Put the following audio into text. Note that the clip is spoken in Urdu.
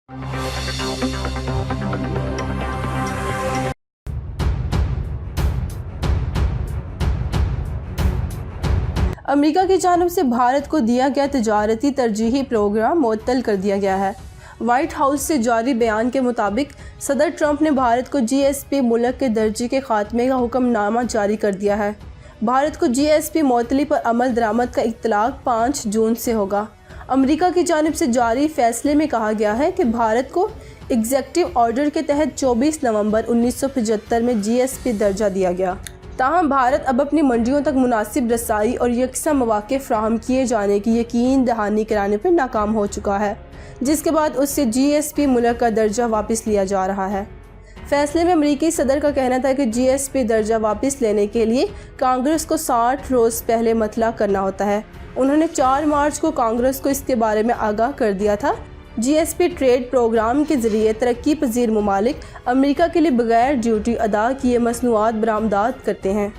امریکہ کی جانب سے بھارت کو دیا گیا تجارتی ترجیحی پروگرام معطل کر دیا گیا ہے۔ وائٹ ہاؤس سے جاری بیان کے مطابق صدر ٹرمپ نے بھارت کو جی ایس پی ملک کے درجے کے خاتمے کا حکم نامہ جاری کر دیا ہے۔ بھارت کو جی ایس پی معطلی پر عمل درآمد کا اطلاق 5 جون سے ہوگا۔ امریکہ کی جانب سے جاری فیصلے میں کہا گیا ہے کہ بھارت کو ایگزیکٹو آرڈر کے تحت 24 نومبر 1975 میں جی ایس پی درجہ دیا گیا۔ تاہم بھارت اب اپنی منڈیوں تک مناسب رسائی اور یکساں مواقع فراہم کیے جانے کی یقین دہانی کرانے پر ناکام ہو چکا ہے، جس کے بعد اس سے جی ایس پی ملک کا درجہ واپس لیا جا رہا ہے۔ فیصلے میں امریکی صدر کا کہنا تھا کہ جی ایس پی درجہ واپس لینے کے لیے کانگریس کو 60 روز پہلے مطلع کرنا ہوتا ہے۔ انہوں نے 4 مارچ کو کانگریس کو اس کے بارے میں آگاہ کر دیا تھا۔ جی ایس پی ٹریڈ پروگرام کے ذریعے ترقی پذیر ممالک امریکہ کے لیے بغیر ڈیوٹی ادا کیے مصنوعات برآمدات کرتے ہیں۔